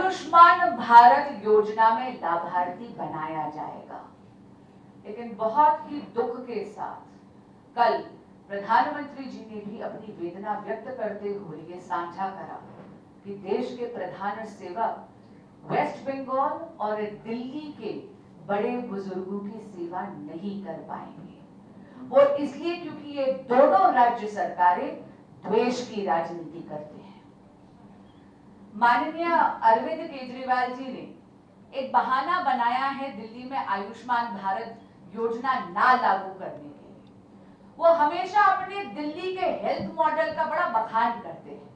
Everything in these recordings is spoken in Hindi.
आयुष्मान भारत योजना में लाभार्थी बनाया जाएगा। लेकिन बहुत ही दुख के साथ कल प्रधानमंत्री जी ने भी अपनी वेदना व्यक्त करते हुए ये साझा करा कि देश के प्रधान सेवक वेस्ट बंगाल और दिल्ली के बड़े बुजुर्गों की सेवा नहीं कर पाएंगे। वो इसलिए क्योंकि ये दोनों राज्य सरकारें द्वेष की राजनीति करते हैं। माननीय अरविंद केजरीवाल जी ने एक बहाना बनाया है दिल्ली में आयुष्मान भारत योजना ना लागू करने के लिए। वो हमेशा अपने दिल्ली के हेल्थ मॉडल का बड़ा बखान करते हैं।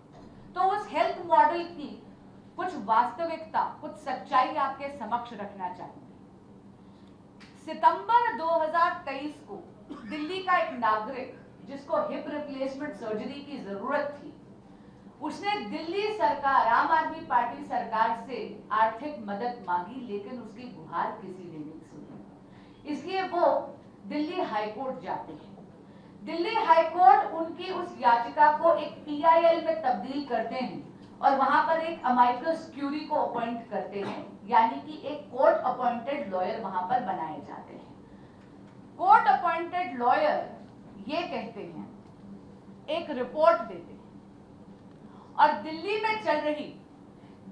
तो उस हेल्थ मॉडल की कुछ वास्तविकता, कुछ सच्चाई आपके समक्ष रखना चाहूंगी। सितंबर 2023 को दिल्ली का एक नागरिक जिसको हिप रिप्लेसमेंट सर्जरी की जरूरत थी, उसने दिल्ली सरकार, आम आदमी पार्टी सरकार से आर्थिक मदद मांगी, लेकिन उसकी गुहार किसी ने नहीं सुनी। इसलिए वो दिल्ली हाईकोर्ट जाते हैं। दिल्ली हाईकोर्ट उनकी उस याचिका को एक PIL में तब्दील करते हैं और वहां पर एक अमाइकस क्यूरी को अपॉइंट करते हैं, यानी कि एक कोर्ट अपॉइंटेड लॉयर वहां पर बनाए जाते हैं। कोर्ट अपॉइंटेड लॉयर ये कहते हैं, एक रिपोर्ट देते हैं और दिल्ली में चल रही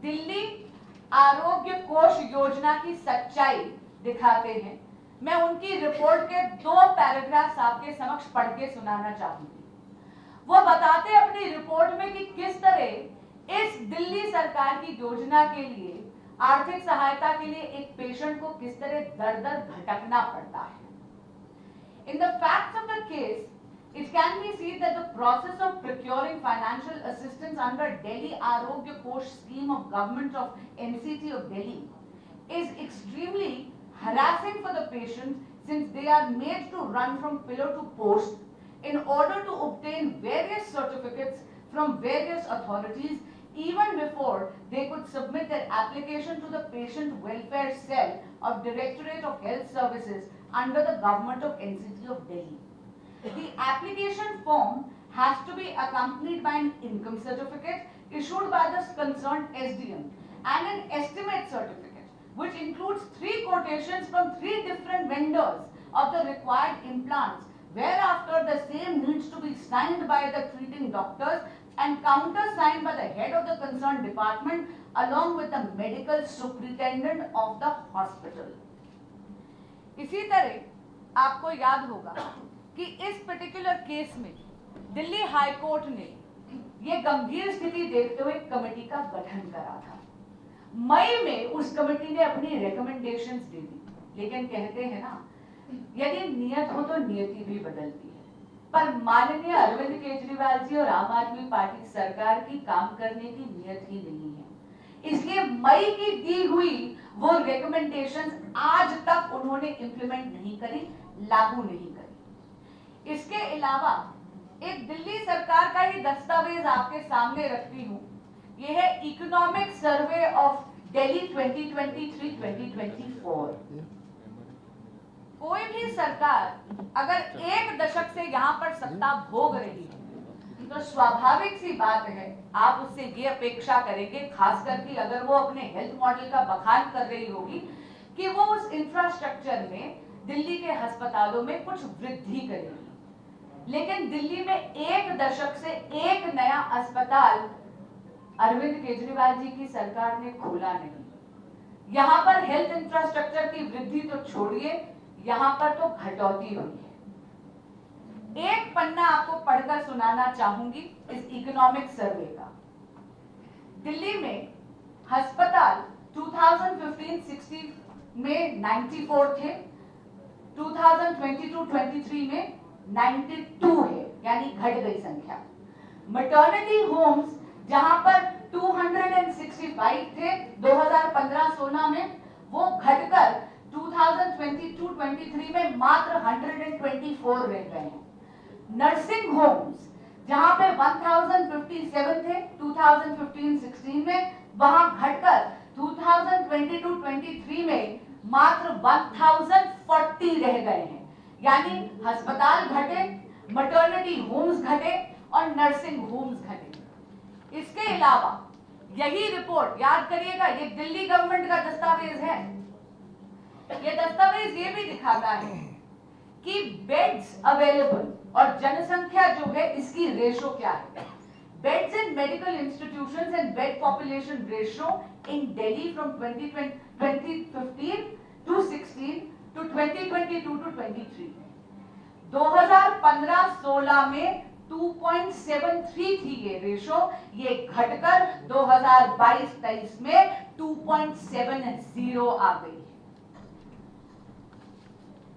दिल्ली आरोग्य कोष योजना की सच्चाई दिखाते हैं। मैं उनकी रिपोर्ट के 2 पैराग्राफ्स आपके समक्ष पढ़ के सुनाना चाहूंगी। वो बताते अपनी रिपोर्ट में कि किस तरह इस दिल्ली सरकार की योजना के लिए, आर्थिक सहायता के लिए एक पेशेंट को किस तरह दर-दर भटकना पड़ता है। In the facts of the case, it can be seen that the process of procuring financial assistance under Delhi Arogya Kosh scheme of government of NCT of Delhi is extremely harassing for the patients, since they are made to run from pillar to post in order to obtain various certificates from various authorities even before they could submit their application to the patient welfare cell of Directorate of Health Services under the government of NCT of Delhi. The application form has to be accompanied by an income certificate issued by the concerned SDM and an estimate certificate, which includes 3 quotations from 3 different vendors of the required implants, whereafter the same needs to be signed by the treating doctors and countersigned by the head of the concerned department along with the medical superintendent of the hospital. इसी तरह आपको याद होगा कि इस पर्टिकुलर केस में दिल्ली हाई कोर्ट ने यह गंभीर स्थिति देखते हुए कमेटी का गठन करा था। मई में उस कमेटी ने अपनी रिकमेंडेशंस दे दी, लेकिन कहते हैं ना, यदि नियत हो तो नियति भी बदलती है। पर माननीय अरविंद केजरीवाल जी और आम आदमी पार्टी सरकार की काम करने की नियत ही नहीं है। इसलिए मई की दी हुई वो रिकमेंडेशंस आज तक उन्होंने इंप्लीमेंट नहीं करी, लागू नहीं करी। इसके अलावा एक दिल्ली सरकार का ही दस्तावेज आपके सामने रखती हूं। यह है इकोनॉमिक सर्वे ऑफ दिल्ली 2023-2024। कोई भी सरकार अगर 1 दशक से यहां पर सत्ता भोग रही है तो स्वाभाविक सी बात है आप उससे ये अपेक्षा करेंगे, खास करके अगर वो अपने हेल्थ मॉडल का बखान कर रही होगी, कि वो उस इंफ्रास्ट्रक्चर में दिल्ली के अस्पतालों में कुछ वृद्धि करेगी। लेकिन दिल्ली में 1 दशक से एक नया अस्पताल अरविंद केजरीवाल जी की सरकार ने खोला नहीं। यहां पर हेल्थ इंफ्रास्ट्रक्चर की वृद्धि तो छोड़िए, यहां पर तो घटौती हुई है। एक पन्ना आपको पढ़कर सुनाना चाहूंगी इस इकोनॉमिक सर्वे का। दिल्ली में अस्पताल 2015-16 में 94 थे, 2022-23 में 92 है, यानी घट गई संख्या। मैटरनिटी होम्स जहां पर 265 थे 2015-16 में, वो घटकर 2022-23 में मात्र 124 रह गए हैं। नर्सिंग होम्स जहां पे 1057 थे 2015-16 में, वहां घटकर 2022-23 में मात्र 1040 रह गए हैं। यानी अस्पताल घटे, मैटरनिटी होम्स घटे और नर्सिंग होम्स घटे। इसके अलावा यही रिपोर्ट याद करिएगा, ये दिल्ली गवर्नमेंट का दस्तावेज है। ये दस्तावेज ये भी दिखाता है कि बेड्स अवेलेबल और जनसंख्या जो है इसकी रेशो क्या है। Beds in medical institutions and bed population ratio in Delhi from 2015 to 16 to 2022 to 23। 2015-16 में 2.73 थी ये रेशो, ये घटकर 2022-23 में 2.70 आ गई।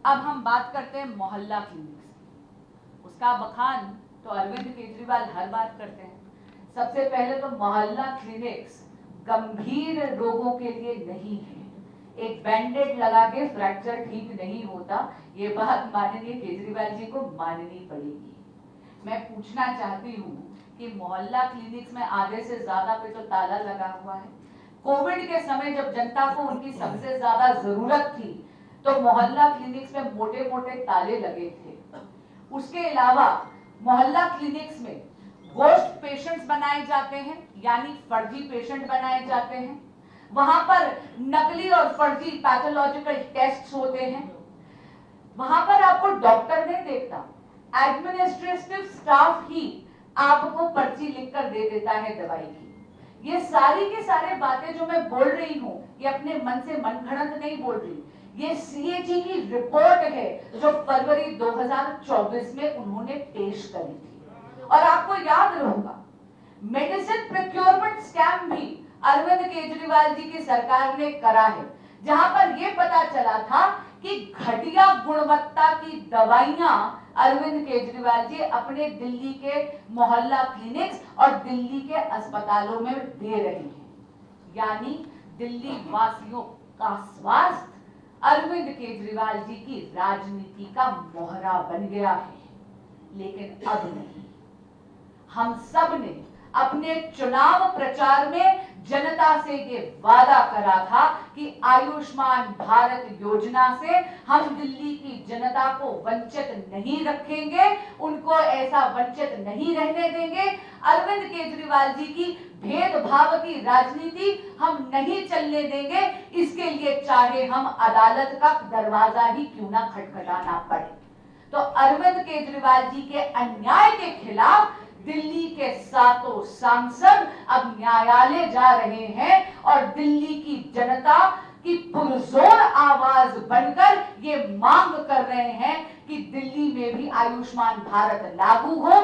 अब हम बात करते हैं मोहल्ला क्लिनिक्स की। उसका बखान तो अरविंद केजरीवाल हर बार करते हैं। सबसे पहले तो मोहल्ला क्लिनिक्स गंभीर रोगों के लिए नहीं है। एक बैंडेड लगा के फ्रैक्चर ठीक नहीं होता, ये बात माननीय केजरीवाल जी को माननी पड़ेगी। मैं पूछना चाहती हूँ कि मोहल्ला क्लिनिक्स में आधे से ज्यादा पे तो ताला लगा हुआ है। कोविड के समय जब जनता को उनकी सबसे ज्यादा जरूरत थी तो मोहल्ला क्लिनिक्स में मोटे मोटे ताले लगे थे। उसके अलावा मोहल्ला क्लिनिक्स में गोस्ट पेशेंट्स बनाए जाते हैं, यानी फर्जी पेशेंट बनाए जाते हैं। वहां पर नकली और फर्जी पैथोलॉजिकल टेस्ट्स होते हैं। वहां पर आपको डॉक्टर नहीं देखता, एडमिनिस्ट्रेटिव स्टाफ ही आपको पर्ची लिखकर दे देता है दवाई की। ये सारी के सारे बातें जो मैं बोल रही हूँ ये अपने मन से मनगढ़ंत नहीं बोल रही, ये सीएजी की रिपोर्ट है जो फरवरी 2024 में उन्होंने पेश करी थी। और आपको याद होगा मेडिसिन प्रोक्योरमेंट स्कैम भी अरविंद केजरीवाल जी की सरकार ने करा है, जहां पर यह पता चला था कि घटिया गुणवत्ता की दवाइयां अरविंद केजरीवाल जी अपने दिल्ली के मोहल्ला क्लिनिक्स और दिल्ली के अस्पतालों में दे रहे हैं। यानी दिल्ली वासियों का स्वास्थ्य अरविंद केजरीवाल जी की राजनीति का मोहरा बन गया है। लेकिन अब नहीं, हम सब ने अपने चुनाव प्रचार में जनता से ये वादा करा था कि आयुष्मान भारत योजना से हम दिल्ली की जनता को वंचित नहीं रखेंगे, उनको ऐसा वंचित नहीं रहने देंगे। अरविंद केजरीवाल जी की भेदभाव की राजनीति हम नहीं चलने देंगे, इसके लिए चाहे हम अदालत का दरवाजा ही क्यों ना खटखटाना पड़े। तो अरविंद केजरीवाल जी के अन्याय के खिलाफ दिल्ली के 7 सांसद अब न्यायालय जा रहे हैं और दिल्ली की जनता की पुरजोर आवाज बनकर ये मांग कर रहे हैं कि दिल्ली में भी आयुष्मान भारत लागू हो।